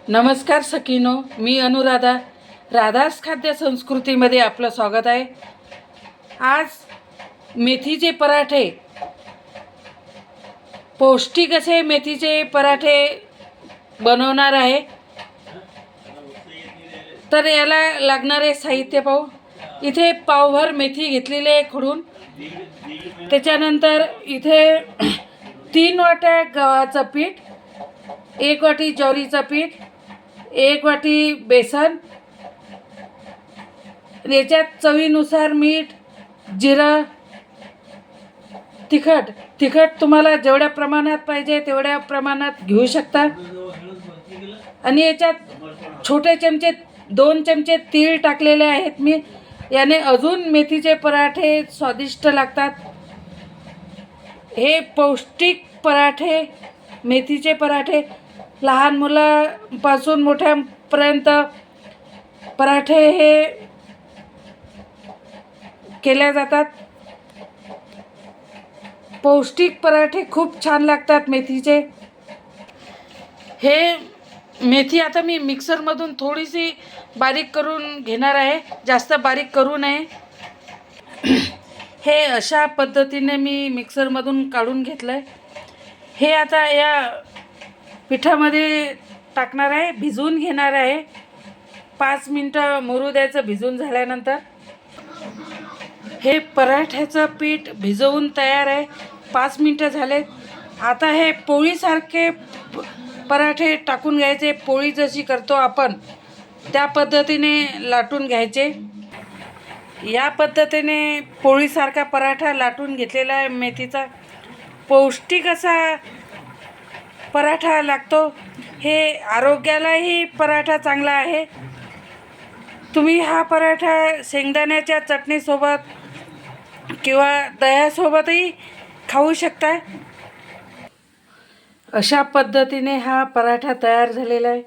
नमस्कार सखीनो, मी अनुराधा. राधास खाद्य संस्कृतीमध्ये आपलं स्वागत आहे. आज मेथीचे पराठे, पौष्टिक असे मेथीचे पराठे बनवणार आहे. तर याला लागणारे साहित्य पाहू. इथे पावभर मेथी घेतलेली आहे खुडून. त्याच्यानंतर इथे 3 वाट्या गव्हाचं पीठ, 1 वाटी ज्वारीचं पीठ, 1 वाटी बेसन, याच्यात चवीनुसार मीठ, जिरं, तिखट तुम्हाला जेवढ्या प्रमाणात पाहिजे तेवढ्या प्रमाणात घेऊ शकता. आणि याच्यात छोटे चमचे 2 चमचे तीळ टाकलेले आहेत मी. याने अजून मेथीचे पराठे स्वादिष्ट लागतात. हे पौष्टिक पराठे, मेथीचे पराठे लहान मुलांपासून मोठ्यांपर्यंत पराठे हे केले जातात. पौष्टिक पराठे खूप छान लागतात मेथीचे. हे मेथी आता मी मिक्सरमधून थोडीशी बारीक करून घेणार आहे, जास्त बारीक करू नये. हे अशा पद्धतीने मी मिक्सरमधून काढून घेतलं आहे. हे आता या पिठामध्ये टाकणार आहे, भिजवून घेणार आहे. 5 मिनटं मुरू द्यायचं. भिजून झाल्यानंतर हे पराठ्याचं पीठ भिजवून तयार आहे. 5 मिनटं झाले. आता हे पोळीसारखे पराठे टाकून घ्यायचे. पोळी जशी करतो आपण त्या पद्धतीने लाटून घ्यायचे. या पद्धतीने पोळीसारखा पराठा लाटून घेतलेला आहे. मेथीचा पौष्टिक असा पराठा लागतो. हे आरोग्यालाही पराठा चांगला आहे. तुम्ही हा पराठा शेंगदाण्याच्या चटणीसोबत किंवा दह्यासोबतही खाऊ शकता. अशा पद्धतीने हा पराठा तयार झालेला आहे.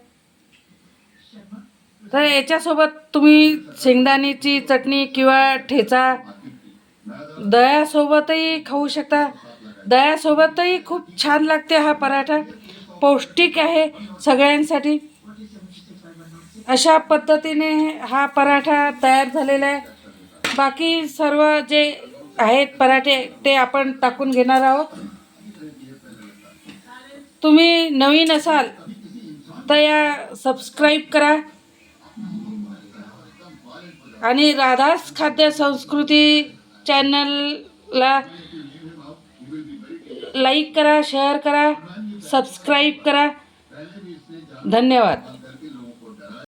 तर याच्यासोबत तुम्ही शेंगदाण्याची चटणी किंवा ठेचा दह्यासोबतही खाऊ शकता. दह्यासोबतही खूप छान लागते हा पराठा. पौष्टिक आहे सगळ्यांसाठी. अशा पद्धतीने हा पराठा तयार झालेला आहे. बाकी सर्व जे आहेत पराठे ते आपण टाकून घेणार आहोत. तुम्ही नवीन असाल तर या सबस्क्राईब करा आणि राधास खाद्य संस्कृती चॅनलला लाईक करा, शेअर करा, सबस्क्राईब करा. धन्यवाद.